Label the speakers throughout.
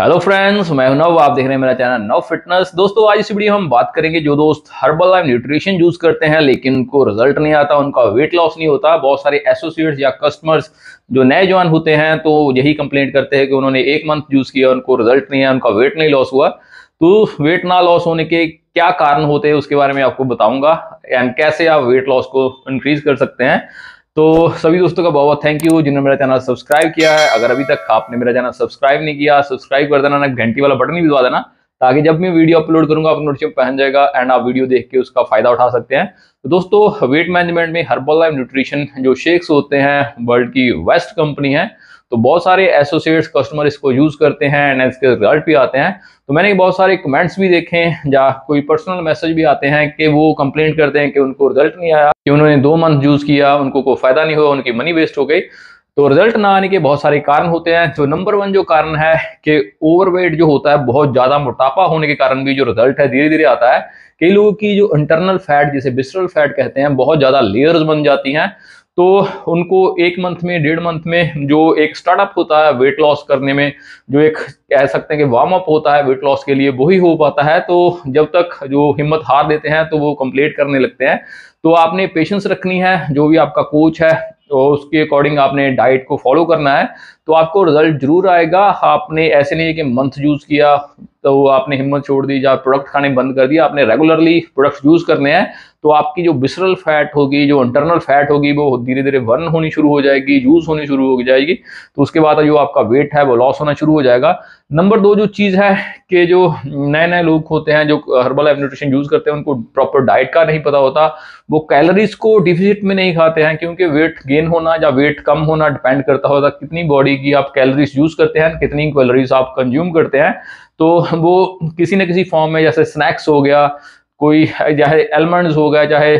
Speaker 1: Hello friends, मैं हूं नव। आप देख रहे हैं मेरा चैनल नव फिटनेस। दोस्तों, आज इस वीडियो में हम बात करेंगे जो दोस्त हर्बल लाइफ न्यूट्रिशन यूज करते हैं लेकिन उनको रिजल्ट नहीं आता, उनका वेट लॉस नहीं होता। बहुत सारे एसोसिएट्स या कस्टमर्स जो नए जवान होते हैं तो यही कंप्लेंट करते हैं कि उन्होंने 1 मंथ यूज किया, उनको रिजल्ट नहीं है, उनका वेट नहीं लॉस हुआ। तो वेट ना लॉस होने के क्या कारण होते हैं उसके बारे में आपको बताऊंगा एंड कैसे आप वेट लॉस को इंक्रीज कर सकते हैं। तो सभी दोस्तों का बहुत बहुत थैंक यू जिन्होंने मेरा चैनल सब्सक्राइब किया है। अगर अभी तक आपने मेरा चैनल सब्सक्राइब नहीं किया, सब्सक्राइब कर देना, घंटी वाला बटन भी दबा देना ताकि जब मैं वीडियो अपलोड करूंगा आपको नोटिफिकेशन पहुंच जाएगा एंड आप वीडियो देख के उसका फायदा उठा सकते हैं। तो दोस्तों, वेट मैनेजमेंट में हर्बल लाइफ न्यूट्रिशन जो शेक्स होते हैं वर्ल्ड की बेस्ट कंपनी है, तो बहुत सारे एसोसिएट्स कस्टमर इसको यूज करते हैं एंड इसके रिजल्ट भी आते हैं। तो मैंने बहुत सारे कमेंट्स भी देखे हैं या कोई पर्सनल मैसेज भी आते हैं कि वो कंप्लेंट करते हैं कि उनको रिजल्ट नहीं आया, कि उन्होंने 2 मंथ यूज किया, उनको कोई फायदा नहीं हुआ, उनकी मनी वेस्ट हो गई। तो रिजल्ट ना आने के बहुत सारे कारण होते हैं। तो नंबर 1 जो कारण है कि ओवरवेट जो होता है, बहुत ज्यादा मोटापा होने के कारण भी जो रिजल्ट है धीरे धीरे आता है। कई लोगों की जो इंटरनल फैट, जिसे विसरल फैट कहते हैं, बहुत ज्यादा लेयर्स बन जाती हैं। तो उनको 1 मंथ में, 1.5 मंथ में जो एक स्टार्टअप होता है वेट लॉस करने में, जो एक कह सकते हैं कि वार्म अप होता है वेट लॉस के लिए, वही हो पाता है। तो जब तक जो हिम्मत हार देते हैं तो वो कंप्लीट करने लगते हैं। तो आपने पेशेंस रखनी है, जो भी आपका कोच है तो उसके अकॉर्डिंग आपने डाइट को फॉलो करना है, तो आपको रिजल्ट जरूर आएगा। आपने ऐसे नहीं है कि मंथ यूज किया तो आपने हिम्मत छोड़ दी या प्रोडक्ट खाने बंद कर दिया। आपने रेगुलरली प्रोडक्ट्स यूज करने हैं, तो आपकी जो विसरल फैट होगी, जो इंटरनल फैट होगी, वो धीरे धीरे बर्न होनी शुरू हो जाएगी, यूज होनी शुरू हो जाएगी। तो उसके बाद जो आपका वेट है वो लॉस होना शुरू हो जाएगा। नंबर 2 जो चीज है कि जो नए नए लोग होते हैं जो हर्बल लाइफ न्यूट्रिशन यूज करते हैं, उनको प्रॉपर डाइट का नहीं पता होता। वो कैलोरीज को डिफिसिट में नहीं खाते हैं, क्योंकि वेट गेन होना या वेट कम होना डिपेंड करता होता कितनी बॉडी की आप कैलोरीज यूज करते हैं, कितनी कैलोरीज आप कंज्यूम करते हैं। तो वो किसी न किसी फॉर्म में, जैसे स्नैक्स हो गया, कोई चाहे एलमंड्स हो गया, चाहे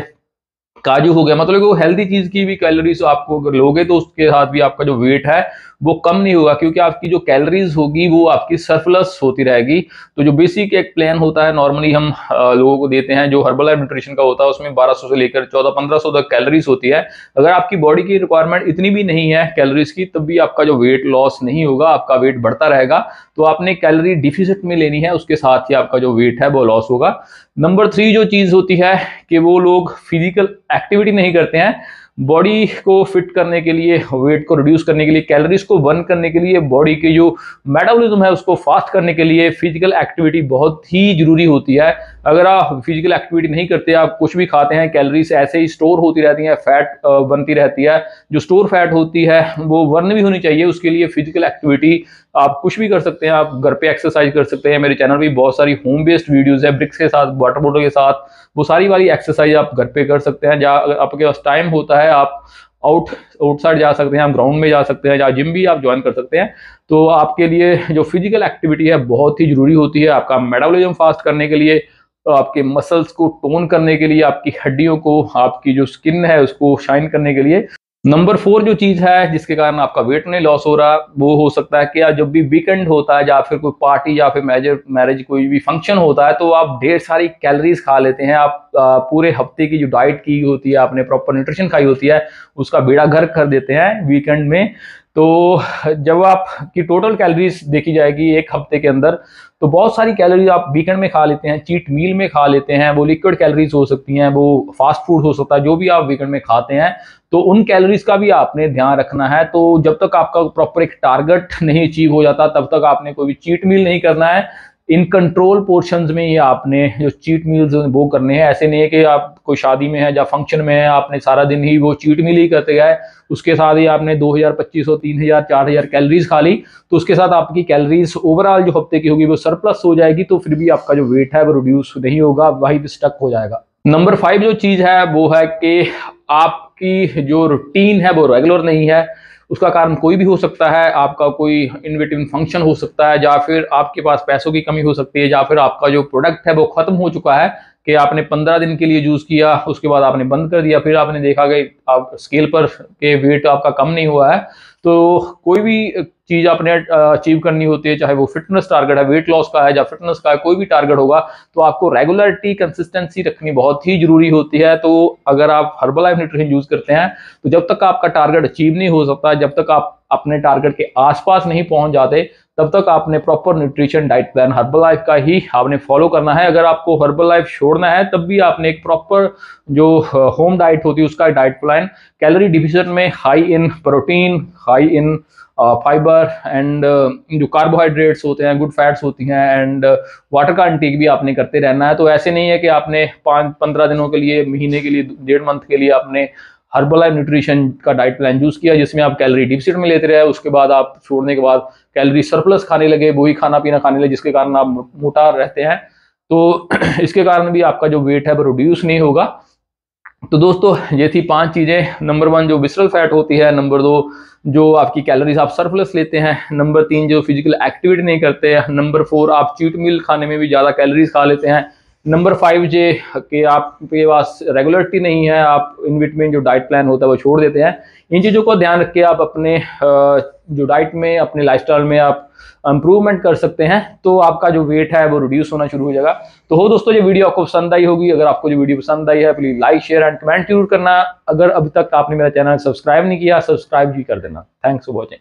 Speaker 1: काजू हो गया, मतलब वो हेल्दी चीज की भी कैलोरीज आपको अगर लोगे तो उसके साथ भी आपका जो वेट है वो कम नहीं होगा, क्योंकि आपकी जो कैलोरीज होगी वो आपकी सरप्लस होती रहेगी। तो जो बेसिक एक प्लान होता है नॉर्मली हम लोगों को देते हैं, जो हर्बल लाइफ न्यूट्रिशन का होता है, उसमें 1200 से लेकर 1400-1500 तक कैलोरीज होती है। अगर आपकी बॉडी की रिक्वायरमेंट इतनी भी नहीं है कैलोरीज की, तब भी आपका जो वेट लॉस नहीं होगा, आपका वेट बढ़ता रहेगा। तो आपने कैलोरी डिफिसिट में लेनी है, उसके साथ ही आपका जो वेट है वो लॉस होगा। नंबर 3 जो चीज होती है कि वो लोग फिजिकल एक्टिविटी नहीं करते हैं। बॉडी को फिट करने के लिए, वेट को रिड्यूस करने के लिए, कैलोरीज को बर्न करने के लिए, बॉडी के जो मेटाबॉलिज्म है उसको फास्ट करने के लिए फिजिकल एक्टिविटी बहुत ही जरूरी होती है। अगर आप फिजिकल एक्टिविटी नहीं करते, आप कुछ भी खाते हैं, कैलोरीज ऐसे ही स्टोर होती रहती हैं, फैट बनती रहती है। जो स्टोर फैट होती है वो बर्न भी होनी चाहिए, उसके लिए फिजिकल एक्टिविटी आप कुछ भी कर सकते हैं। आप घर पे एक्सरसाइज कर सकते हैं। मेरे चैनल पे बहुत सारी होम बेस्ड वीडियोस है, ब्रिक्स के साथ, वाटर बॉटल के साथ, वो सारी वाली एक्सरसाइज आप घर पे कर सकते हैं। जहाँ अगर आपके पास टाइम होता है, आप आउटसाइड जा सकते हैं, आप ग्राउंड में जा सकते हैं, या जिम भी आप ज्वाइन कर सकते हैं। तो आपके लिए जो फिजिकल एक्टिविटी है बहुत ही जरूरी होती है, आपका मेटाबॉलिज्म फास्ट करने के लिए, आपके मसल्स को टोन करने के लिए, आपकी हड्डियों को, आपकी जो स्किन है उसको शाइन करने के लिए। नंबर 4 जो चीज है जिसके कारण आपका वेट नहीं लॉस हो रहा, वो हो सकता है कि आप जब भी वीकेंड होता है या फिर कोई पार्टी या फिर मैरिज कोई भी फंक्शन होता है, तो आप ढेर सारी कैलोरीज खा लेते हैं। आप पूरे हफ्ते की जो डाइट की होती है, आपने प्रॉपर न्यूट्रिशन खाई होती है, उसका बेड़ा गर्क कर देते हैं वीकेंड में। तो जब आपकी टोटल कैलोरीज देखी जाएगी एक हफ्ते के अंदर, तो बहुत सारी कैलोरीज आप वीकेंड में खा लेते हैं, चीट मील में खा लेते हैं। वो लिक्विड कैलोरीज हो सकती हैं, वो फास्ट फूड हो सकता है, जो भी आप वीकेंड में खाते हैं, तो उन कैलोरीज का भी आपने ध्यान रखना है। तो जब तक आपका प्रॉपर एक टारगेट नहीं अचीव हो जाता, तब तक आपने कोई भी चीट मील नहीं करना है। इन कंट्रोल पोर्शंस में ही आपने जो चीट मील्स वो करने हैं। ऐसे नहीं है कि आप कोई शादी में है या फंक्शन में है, आपने सारा दिन ही वो चीट मील ही करते गए, उसके साथ ही आपने 2000, 2500, 3000, 4000 कैलोरीज खा ली, तो उसके साथ आपकी कैलोरीज ओवरऑल जो हफ्ते की होगी वो सरप्लस हो जाएगी। तो फिर भी आपका जो वेट है वो रिड्यूस नहीं होगा, वहीं पे स्टक हो जाएगा। नंबर 5 जो चीज है वो है कि आपकी जो रूटीन है वो रेगुलर नहीं है। उसका कारण कोई भी हो सकता है, आपका कोई इनविटेशन फंक्शन हो सकता है, या फिर आपके पास पैसों की कमी हो सकती है, या फिर आपका जो प्रोडक्ट है वो खत्म हो चुका है कि आपने 15 दिन के लिए यूज किया, उसके बाद आपने बंद कर दिया, फिर आपने देखा कि आप स्केल पर के वेट आपका कम नहीं हुआ है। तो कोई भी चीज आपने अचीव करनी होती है, चाहे वो फिटनेस टारगेट है, वेट लॉस का है या फिटनेस का है, कोई भी टारगेट होगा, तो आपको रेगुलरिटी, कंसिस्टेंसी रखनी बहुत ही जरूरी होती है। तो अगर आप हर्बल लाइफ न्यूट्रिशन यूज करते हैं, तो जब तक आपका टारगेट अचीव नहीं हो सकता, जब तक आप अपने टारगेट के आसपास नहीं पहुंच जाते, तब तक आपने proper nutrition diet plan Herbalife का ही आपने फॉलो करना है। अगर आपको हर्बलाइफ छोड़ना है तब भी आपने एक प्रॉपर जो होम डाइट होती है उसका डाइट प्लान, कैलोरी डिफिशिएंट में high in protein, high in fibre and जो कार्बोहाइड्रेट्स होते हैं, गुड फैट्स होती हैं एंड वाटर का इंटेक भी आपने करते रहना है। तो ऐसे नहीं है कि आपने 5-15 दिनों के लिए, महीने के लिए, 1.5 मंथ के लिए आपने हर्बलाइफ न्यूट्रिशन का डाइट प्लान यूज किया जिसमें आप कैलोरी डिफिसिट में लेते रहे, उसके बाद आप छोड़ने के बाद कैलोरी सरप्लस खाने लगे, वही खाना पीना खाने लगे जिसके कारण आप मोटा रहते हैं। तो इसके कारण भी आपका जो वेट है वो रिड्यूस नहीं होगा। तो दोस्तों ये थी 5 चीजें। नंबर 1 जो विसरल फैट होती है, नंबर 2 जो आपकी कैलोरीज आप सरप्लस लेते हैं, नंबर 3 जो फिजिकल एक्टिविटी नहीं करते हैं, नंबर 4 आप चीट मील खाने में भी ज्यादा कैलोरीज खा लेते हैं, नंबर 5 जे कि आपके पास रेगुलरिटी नहीं है, आप इन बिटवीन जो डाइट प्लान होता है वो छोड़ देते हैं। इन चीज़ों को ध्यान रख के आप अपने जो डाइट में, अपने लाइफस्टाइल में आप इंप्रूवमेंट कर सकते हैं, तो आपका जो वेट है वो रिड्यूस होना शुरू हो जाएगा। तो हो दोस्तों, ये वीडियो आपको पसंद आई होगी। अगर आपको जो वीडियो पसंद आई है please like, share and comment जरूर करना। अगर अभी तक आपने मेरा चैनल सब्सक्राइब नहीं किया, सब्सक्राइब भी कर देना। Thanks for watching.